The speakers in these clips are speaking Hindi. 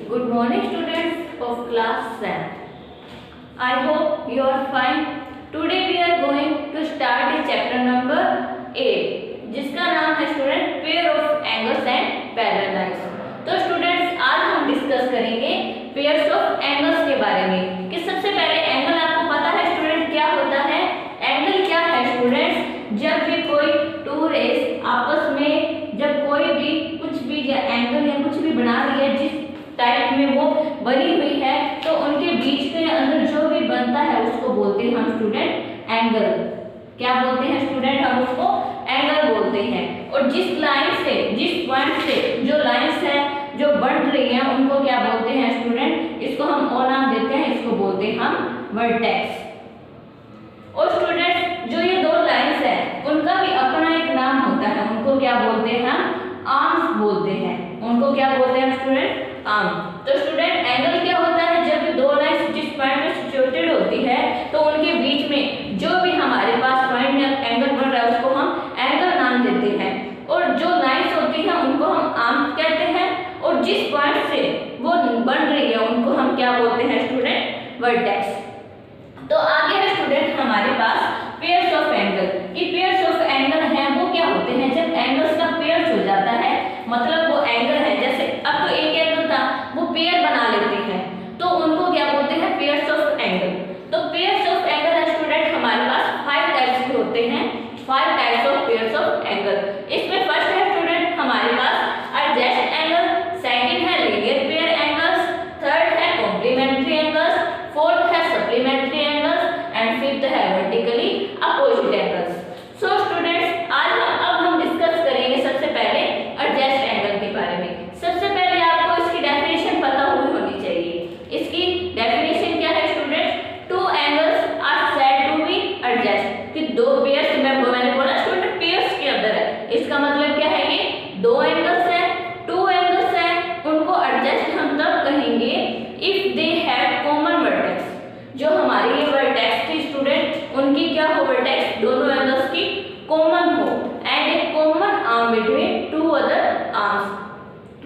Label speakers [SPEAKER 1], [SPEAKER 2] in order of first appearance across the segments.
[SPEAKER 1] Good morning students of class 7. I hope you are fine. Today we are going to start the chapter number 8 जिसका नाम है student pair of angles and parallel lines. तो स्टूडेंट्स आज हम डिस्कस करेंगे पेयर्स ऑफ एंगल्स के बारे में कि सबसे पहले एंगल आपको पता है स्टूडेंट क्या होता है। एंगल क्या है स्टूडेंट्स, जब भी कोई टू रेस आपस में जब कोई भी कुछ भी एंगल या कुछ भी बना रही है जिस टाइप में वो बनी हुई है तो उनके बीच के अंदर जो भी बनता है उसको बोलते हैं हम स्टूडेंट एंगल। क्या बोलते हैं स्टूडेंट, हम उसको एंगल बोलते हैं। और जिस लाइन से जिस पॉइंट से जो लाइंस है जो बन रही है उनको क्या बोलते हैं स्टूडेंट, इसको हम ओ नाम देते हैं, इसको बोलते हैं हम वर्टेक्स। और स्टूडेंट जो ये दो लाइंस है उनका भी अपना एक नाम होता है, उनको क्या बोलते हैं हम आर्म्स बोलते हैं। उनको क्या बोलते हैं स्टूडेंट, आर्म। तो स्टूडेंट एंगल क्या होता है, जब दो लाइंस जिस पॉइंट में सिचुएटेड होती है तो उनके बीच में जो भी हमारे पास पॉइंट या एंगल बन रहा है उसको हम एंगल नाम देते हैं। और जो लाइंस होती है उनको हम आर्म कहते हैं और जिस पॉइंट से वो बन रही है उनको हम क्या बोलते हैं स्टूडेंट, वर्टेक्स। तो आगे है स्टूडेंट हमारे पास पेयर्स ऑफ एंगल। कि पेयर्स ऑफ एंगल है वो क्या होते हैं, जब एंगल्स का पेयर्स हो जाता है मतलब वो एंगल है, जैसे अब तो एक एंगल था वो पेयर बना लेते हैं तो उनको क्या बोलते हैं, पेयर्स ऑफ एंगल। तो पेयर्स ऑफ एंगल है स्टूडेंट हमारे पास 5 टाइप्स के होते हैं, 5 types of pairs of angle. इसमें फर्स्ट है स्टूडेंट हमारे पास एडजस्ट एंगल, सेकंड है लीनियर पेयर एंगल्स, थर्ड है कॉम्प्लीमेंट्री एंगल्स, फोर्थ है सप्लीमेंट्री एंगल्स एंड फिफ्थ है vertically opposite angles. So students आज हम डिस्कस करेंगे सबसे पहले एडजस्ट एंगल के बारे में। सबसे पहले आपको इसकी डेफिनेशन पता हुई होनी चाहिए। इसकी डेफिनेशन क्या है student, two angles are said to be adjust. कि दो पेयर्स, मैंने बोला स्टूडेंट पेयर्स के अंदर है, इसका मतलब क्या है, ये दो एंगल्स है, टू एंगल्स है, उनको एडजस्ट हम तब कहेंगे if they have common vertex. जो हमारी ये वर्टेक्स थी स्टूडेंट उनकी क्या हो, वर्टेक्स दोनों एंगल्स की कॉमन हो and A common arm between two other arms.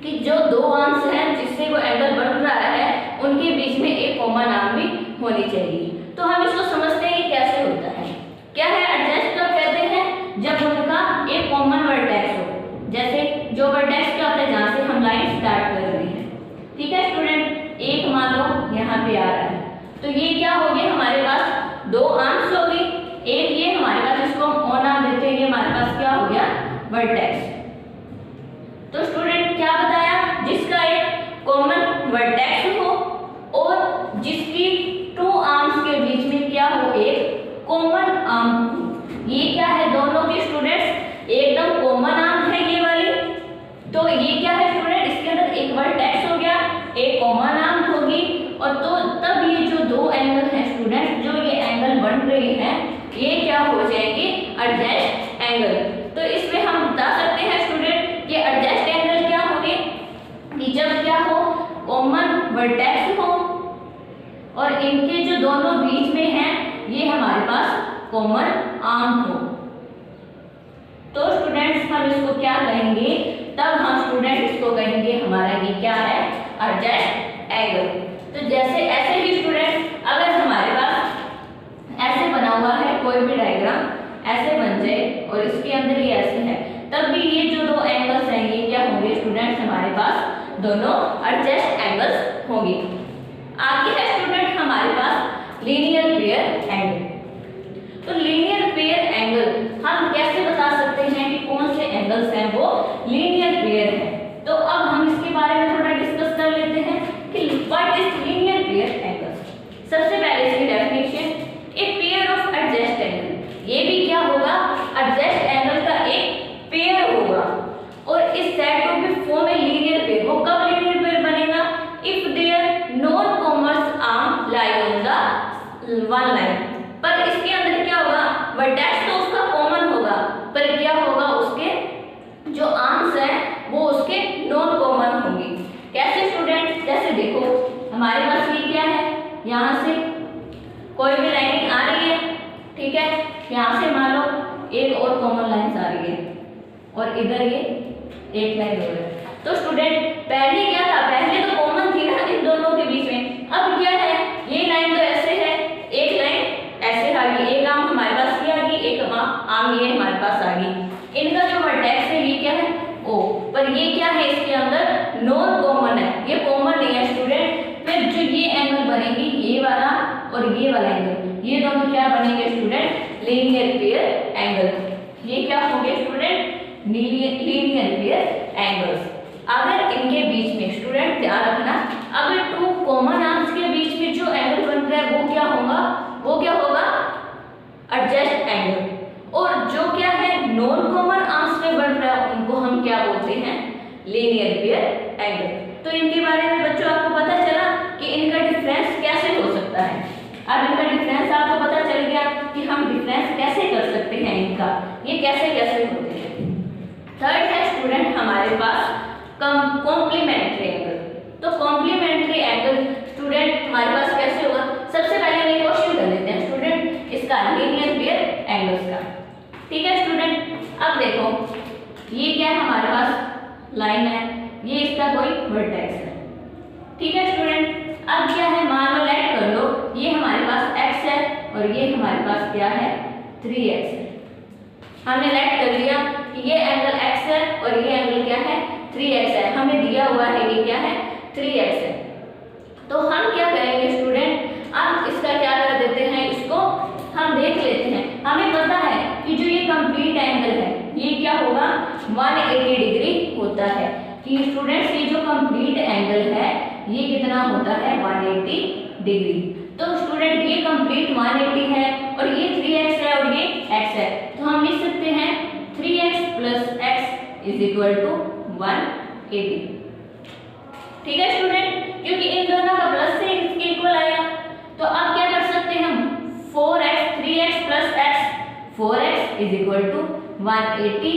[SPEAKER 1] कि जो दो आर्म्स हैं जिससे वो एंगल बन रहा है उनके बीच में एक कॉमन आर्म भी होनी चाहिए। तो हम इसको समझते हैं कि कैसे होता है। क्या है एडजस्ट कब कहते हैं, जब उनका एक कॉमन वर्टेक्स हो। जैसे जो वर्टेक्स क्या होता है, जहाँ से हम लाइन स्टार्ट कर रहे हैं, ठीक है स्टूडेंट, एक मान लो यहाँ पे आ रहा है तो ये क्या हो गया, हमारे पास दो आर्म्स हो गई, एक ये हमारे पास इसको हम ओ नाम देते हैं, ये हमारे पास क्या हो गया, वर्टेक्स। तो स्टूडेंट क्या बताया, जिसका एक कॉमन वर्टेक्स हो और जिसकी टू आर्म्स के बीच में क्या हो, एक कॉमन आर्म हो। ये क्या है, दोनों के स्टूडेंट्स एकदम कॉमन आर्म है ये वाली। तो ये क्या है स्टूडेंट, इसके अंदर एक वर्टेक्स हो गया, एक कॉमन आर्म होगी और तो तब ये जो दो एंगल हैं स्टूडेंट, जो ये एंगल बन रही है ये क्या हो जाएगी, एडजस्ट एंगल। तो इसमें हम बता सकते हैं स्टूडेंट कि एडजस्ट एंगल क्या होंगे, कि जब क्या हो, कॉमन वर्टेक्स हो और इनके जो दोनों बीच में हैं ये हमारे पास कॉमन आर्म हो। तो स्टूडेंट्स हम इसको क्या कहेंगे, तब हम स्टूडेंट इसको कहेंगे हमारा ये क्या है, एडजस्ट एंगल। तो जैसे ऐसे ही स्टूडेंट अगर हमारे पास ऐसे बना हुआ है कोई भी डायग्राम, ऐसे बन जाए और इसके अंदर ये ऐसे है, तब भी ये जो दो एंगल्स हैं ये क्या होंगे स्टूडेंट्स, हमारे पास दोनों एडजस्ट एंगल्स होंगे। आगे है स्टूडेंट हमारे पास लीनियर पेयर एंगल। तो लीनियर पेयर एंगल हम कैसे बता सकते हैं कि कौन से एंगल्स हैं वो लीनियर पेयर है। तो अब हम इसके बारे में थोड़ा डिस्कस कर लेते हैं कि what is linear pair angles. सबसे पहले इसकी definition, a pair of adjust angle. ये भी क्या होगा, एडजस्ट एंगल का एक पेयर होगा और is set to be form a linear pair. वो कब लीनियर पेयर बनेगा, if there non common arm lie on the one line. पर इसके अंदर क्या होगा, वर्टेक्स तो उसका कॉमन होगा पर क्या होगा, उसके जो आर्म्स हैं वो उसके नॉन कॉमन होंगे। कैसे स्टूडेंट, जैसे देखो हमारे पास ये क्या है, यहाँ से कोई भी लाइनिंग आ रही है, ठीक है, यहाँ से मान लो एक और कॉमन लाइन आ रही है और इधर ये एक लाइन हो रही है। तो स्टूडेंट पहले क्या था, पहले तो कॉमन थी थी ना इन दोनों के बीच में। अब क्या है, ये लाइन तो ऐसे है, एक लाइन ऐसे आ गई, एक आर्म हमारे पास ये आ गई, एक आर्म ये हमारे पास आ गई। इनका जो वर्टेक्स है ये क्या है, ओ, पर ये क्या है, इसके अंदर नॉन कॉमन है, ये कॉमन नहीं है स्टूडेंट। फिर जो ये एंगल बनेगी, ये वाला और ये वाला एंगल, ये दोनों क्या बनेंगे स्टूडेंट, लीनियर पेयर एंगल। ये क्या होंगे स्टूडेंट, लीनियर पेयर एंगल्स। अगर इनके बीच में स्टूडेंट ध्यान रखना, अगर टू कॉमन आर्म्स के बीच में जो एंगल बन रहा है वो क्या होगा, वो क्या होगा, एडजस्ट एंगल। और जो क्या है नॉन कॉमन आर्म्स में बन रहा है उनको हम क्या बोलते हैं, लीनियर पेयर एंगल। तो इनके बारे में बच्चों आपको पता चला कि इनका डिफरेंस कैसे हो सकता है। अब इनका डिफरेंस आपको पता चल गया कि हम डिफरेंस कैसे कर सकते हैं इनका, ये कैसे कैसे होते हैं। थर्ड है स्टूडेंट हमारे पास कॉम्प्लीमेंट्री एंगल। तो कॉम्प्लीमेंट्री एंगल स्टूडेंट हमारे पास कैसे होगा, सबसे पहले हम एक क्वेश्चन कर लेते हैं स्टूडेंट इसका लीनियर पेयर एंगल्स का। ठीक है स्टूडेंट, अब देखो ये क्या है हमारे पास लाइन है, ये इसका कोई वर्टेक्स है। ठीक है स्टूडेंट, अब क्या है, मान लो लेट कर लो, ये हमारे पास x है और ये हमारे पास क्या है 3x है। हमने लेट कर लिया कि ये एंगल x है और ये एंगल क्या है 3x है, हमें दिया हुआ है ये क्या है 3x है। तो हम क्या करेंगे स्टूडेंट, अब इसका क्या कर देते हैं, इसको हम देख लेते हैं। हमें पता है कि जो ये कंप्लीट एंगल है ये क्या होगा 180 डिग्री होता है, कि स्टूडेंट्स ये जो कंप्लीट एंगल है ये कितना होता है 180 डिग्री। तो स्टूडेंट ये कंप्लीट 180 है और ये 3x है और ये x है, तो हम लिख सकते हैं 3x plus x is equal to 180। ठीक है स्टूडेंट, क्योंकि इन दोनों का प्लस से इसके इक्वल आएगा। तो अब क्या कर सकते हैं हम 4x 3x plus x, 4x is equal to 180,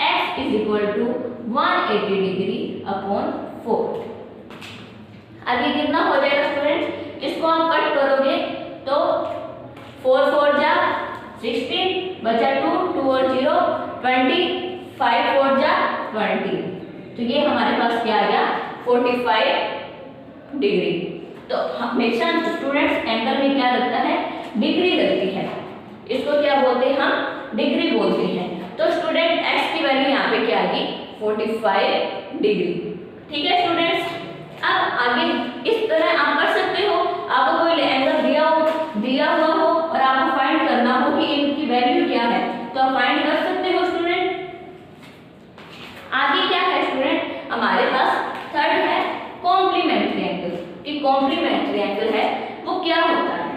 [SPEAKER 1] x is equal to 180 degree upon 4। अब ये कितना हो जाएगा स्टूडेंट, इसको आप कट करोगे तो 4 4 जा 16, बचा 2 2 और 0 20, 5 4 जा 20, तो ये हमारे पास क्या आ गया 45 डिग्री। तो हमेशा स्टूडेंट्स एंगल में क्या लगता है, डिग्री लगती है, इसको क्या बोलते हैं हम, डिग्री बोलते हैं। तो स्टूडेंट x की वैल्यू यहाँ पे क्या आ गई 45 डिग्री। ठीक है स्टूडेंट्स, अब आगे इस तरह आप कर सकते हो, आपको कोई एंगल दिया हुआ हो और आपको फाइंड करना हो कि इनकी वैल्यू क्या है, तो आप फाइंड कर सकते हो स्टूडेंट। आगे क्या है स्टूडेंट, हमारे पास थर्ड है कॉम्प्लीमेंट्री एंगल। कि कॉम्प्लीमेंट्री एंगल है वो क्या होता है।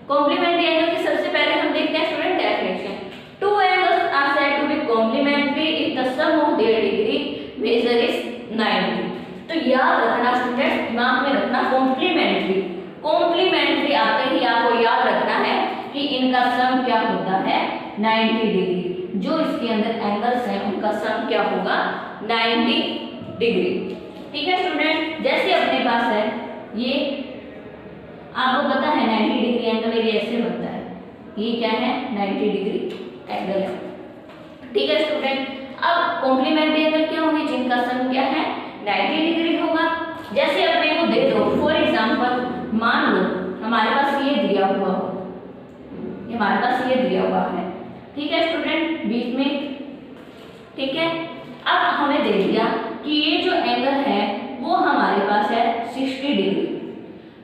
[SPEAKER 1] कॉम्प्लीमेंट्री एंगल की सबसे पहले हम देखते हैं student definition. Two angles are said to be complementary if the sum of their degree measure is 90। तो याद रखना स्टूडेंट, दिमाग में रखना कॉम्प्लीमेंट्री, कॉम्प्लीमेंट्री आते ही आपको याद रखना है कि इनका सम क्या होता है 90 डिग्री। जो इसके अंदर एंगल्स हैं उनका सम क्या होगा 90 डिग्री। ठीक है स्टूडेंट, जैसे अपने पास है ये आपको पता है 90 डिग्री एंगल ये ऐसे बनता है, ये क्या है 90 डिग्री एंगल है। ठीक है स्टूडेंट, अब कॉम्प्लीमेंट्री एंगल क्या होंगे, जिनका सम क्या है 90 डिग्री होगा। जैसे अपने को दे दो, फॉर एग्जांपल मान लो हमारे पास ये दिया हुआ हो, ये हमारे पास ये दिया हुआ है, ठीक है स्टूडेंट बीच में। ठीक है, अब हमें दे दिया कि ये जो एंगल है वो हमारे पास है 60 डिग्री।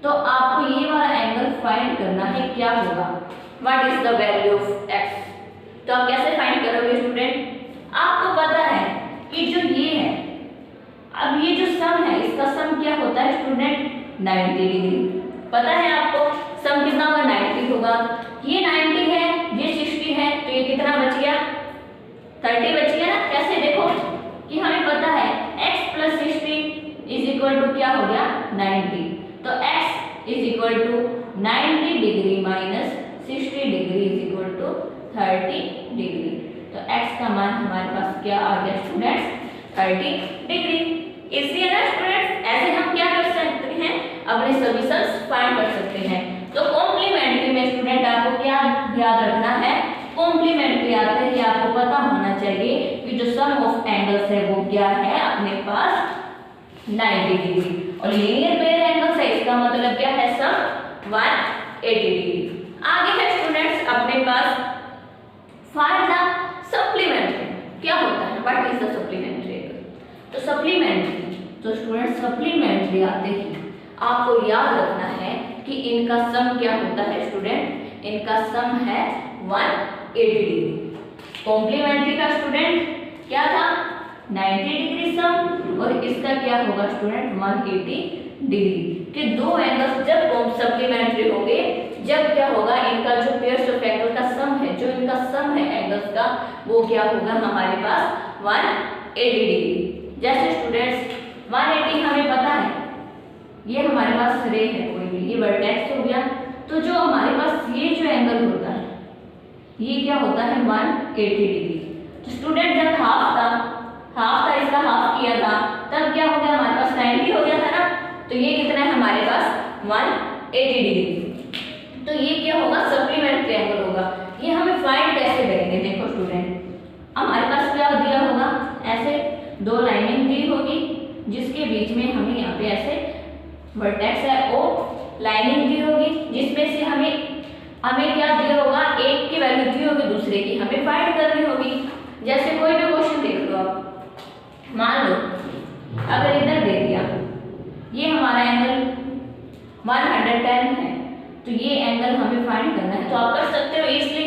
[SPEAKER 1] तो आपको ये वाला एंगल फाइंड करना है, क्या होगा, what is the value of x। तो आप कैसे फाइंड करोगे स्टूडेंट, आपको पता है कि जो ये है, अब ये जो सम है इसका सम क्या होता है स्टूडेंट 90 डिग्री। पता है आपको सम कितना होगा 90 होगा। ये 90 है, ये 60 है, तो ये कितना बच गया 30 बच गया ना। कैसे देखो कि हमें पता है x plus 60 is equal to क्या हो गया 90। तो x is equal to 90 degree minus 60 degree is equal to 30 degree. तो x का मान हमारे पास क्या आ गया स्टूडेंट्स 30 डिग्री। इसलिए ना स्टूडेंट्स ऐसे हम क्या कर सकते हैं, अपने सॉल्यूशंस फाइंड कर सकते हैं। तो कॉम्प्लीमेंट्री में स्टूडेंट आपको क्या याद रखना है, कॉम्प्लीमेंट्री आते ही आपको पता होना चाहिए कि जो सम ऑफ एंगल्स है वो क्या है अपने पास 90 डिग्री। और लीनियर पेयर इसका मतलब क्या है, सम 180 डिग्री। आगे है स्टूडेंट्स अपने पास फाइंड द सप्लीमेंट्री। क्या होता है, what is the supplementary angle? तो सप्लीमेंट्री, तो स्टूडेंट सप्लीमेंट्री आते ही आपको याद रखना है कि इनका सम क्या होता है स्टूडेंट, इनका सम है 180 डिग्री। कॉम्प्लीमेंट्री का स्टूडेंट क्या था, 90 डिग्री सम, और इसका क्या होगा स्टूडेंट 180 डिग्री। कि दो एंगल्स जब सप्लीमेंट्री होंगे, जब क्या होगा, इनका जो पेयर्स ऑफ एंगल का सम है, जो इनका सम है एंगल्स का, वो क्या होगा हमारे पास 180 डिग्री। जैसे स्टूडेंट्स 180 हमें पता है, ये हमारे पास रे है कोई भी, ये वर्टेक्स हो गया, तो जो हमारे पास ये जो एंगल होता है ये क्या होता है 180 डिग्री। तो स्टूडेंट जब हाफ था इसका हाफ किया था, तब क्या हो गया हमारे पास 90 हो गया था ना, तो ये कितना है हमारे पास 180 डिग्री। तो ये क्या होगा, सप्लीमेंट्री एंगल होगा। ये हमें फाइंड कैसे करेंगे, देखो स्टूडेंट हमारे पास क्या दिया होगा, ऐसे दो लाइनिंग दी होगी जिसके बीच में हमें यहाँ पे ऐसे वर्टेक्स है ओ, लाइनिंग दी होगी जिसमें से हमें क्या दिया होगा, एक की वैल्यू दी होगी, दूसरे की हमें फाइंड करनी होगी। जैसे कोई भी क्वेश्चन देख लो आप, मान लो अगर इधर दे दिया ये हमारा एंगल 110 है, तो ये एंगल हमें फाइंड करना है, तो आप कर सकते हो इजली,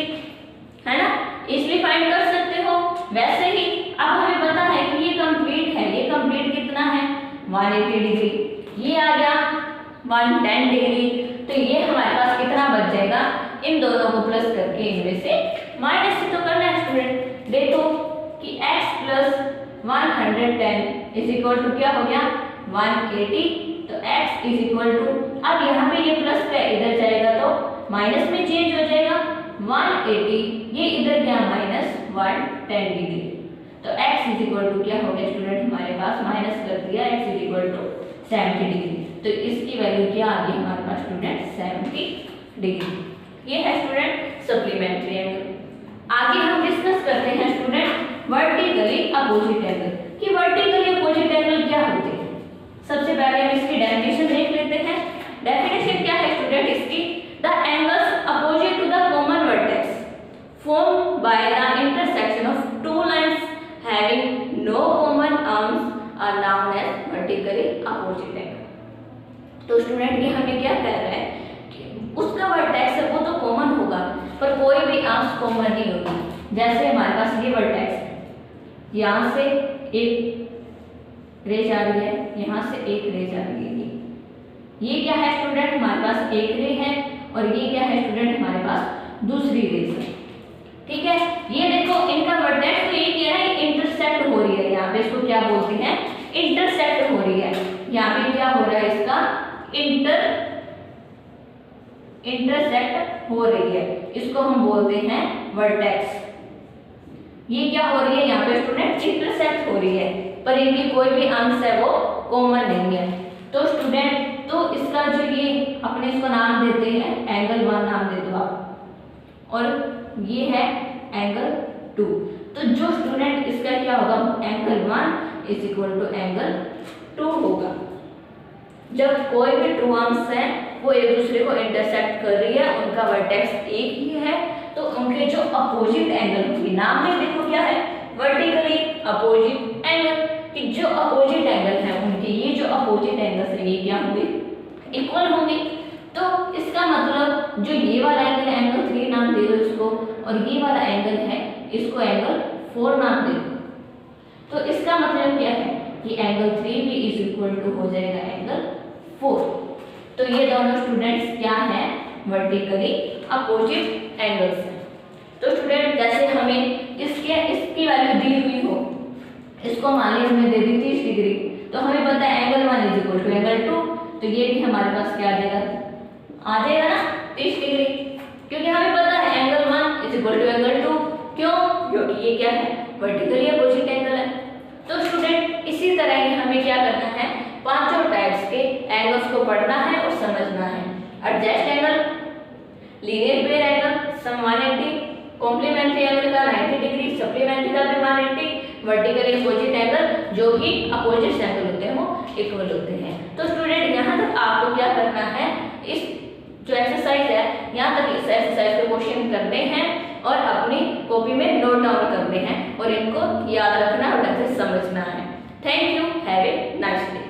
[SPEAKER 1] है ना, इजली फाइंड कर सकते हो। वैसे ही अब हमें पता है कि ये कंप्लीट है, ये कंप्लीट कितना है 180 डिग्री, ये आ गया 110 डिग्री, तो ये हमारे पास कितना बच जाएगा, इन दोनों को प्लस करके इनमें से माइनस से तो करना है स्टूडेंट। देखो कि x plus 110 is equal to क्या हो गया 180, तो x इज इक्वल टू, अब यहाँ पे ये प्लस का इधर जाएगा तो माइनस में चेंज हो जाएगा 180, ये इधर गया माइनस 110 डिग्री, तो x इज इक्वल टू क्या हो गया स्टूडेंट हमारे पास, माइनस कर दिया x is equal to 70 degree, तो इसकी वैल्यू क्या आ गई हमारे पास स्टूडेंट 70 डिग्री। ये है स्टूडेंट सप्लीमेंट्री एंगल। आगे हम डिस्कस करते हैं स्टूडेंट वर्टिकली अपोजिट एंगल, कि वर्टिकली अपोजिट एंगल क्या होते हैं। सबसे पहले हम इसकी डेफिनेशन देख लेते हैं। डेफिनेशन क्या है स्टूडेंट इसकी, the angles opposite to the common vertex formed by the intersection of two lines having no common arms are known as vertically opposite angle। तो स्टूडेंट ये हमें क्या कह रहा है कि उसका वर्टेक्स है वो तो कॉमन होगा, पर कोई भी आर्म्स कॉमन नहीं होगी। जैसे हमारे पास ये वर्टेक्स है, यहाँ से एक रे जा रही है, यहाँ से एक रे जा रही है, ये क्या है स्टूडेंट हमारे पास एक रे है, और ये क्या है स्टूडेंट हमारे पास दूसरी रे है, ठीक है। ये देखो इनका वर्टेक्स तो ये क्या है, इंटरसेक्ट हो रही है, यहाँ पे इसको क्या बोलते हैं, इंटरसेक्ट हो रही है। यहाँ पे क्या हो रहा है, इसका इंटरसेक्ट हो रही है, इसको हम बोलते हैं वर्टेक्स। ये क्या हो रही है यहाँ पे स्टूडेंट, इंटरसेक्ट हो रही है, पर इनकी कोई भी अंश है वो कॉमन नहीं है। तो स्टूडेंट तो इसका जो ये अपने इसको नाम देते हैं एंगल 1 नाम दे दो आप, और ये है एंगल 2। तो जो स्टूडेंट इसका क्या होगा, angle 1 is equal to angle 2 होगा। जब कोई भी टू आर्म्स हैं वो एक दूसरे को इंटरसेक्ट कर रही है, उनका वर्टेक्स एक ही है, तो उनके जो अपोजिट एंगल होंगे, नाम में देखो क्या है, वर्टिकली अपोजिट एंगल, कि जो अपोजिट एंगल है उनके, ये जो अपोजिट एंगल्स है ये क्या होंगे, इक्वल होंगे। तो इसका मतलब जो ये वाला एंगल है एंगल 3 नाम दे दो इसको, और ये वाला एंगल है इसको एंगल 4 नाम दे दो। तो इसका मतलब क्या है कि एंगल 3 भी इज इक्वल टू हो जाएगा एंगल 4। तो ये दोनों स्टूडेंट्स क्या हैं, वर्टिकली अपोजिट एंगल्स हैं। तो स्टूडेंट जैसे हमें इसकी वैल्यू दी हुई हो, इसको मान लीजिए हमें दे दी 30 डिग्री, तो हमें पता है angle 1 is equal to angle 2, तो ये भी हमारे पास क्या आ जाएगा ना 30 डिग्री, क्योंकि हमें पता है angle 1 is equal to angle 2। क्यों, क्योंकि ये क्या है, वर्टिकली अपोजिट एंगल है। तो स्टूडेंट इसी तरह ही हमें क्या करना है, पांचों टाइप्स के एंगल्स को पढ़ना है और समझना है। Adjust angle, linear pair angle sum 180, complementary angle का 90 डिग्री, सप्लीमेंट्री का भी 180, वर्टिकली अपोजिट एंगल जो कि अपोजिट एंगल होते हैं वो इक्वल होते हैं। तो स्टूडेंट यहाँ तक आपको क्या करना रिवीजन करने हैं और अपनी कॉपी में नोट डाउन करने हैं और इनको याद रखना और ढंग से समझना है। Thank you, have a nice day.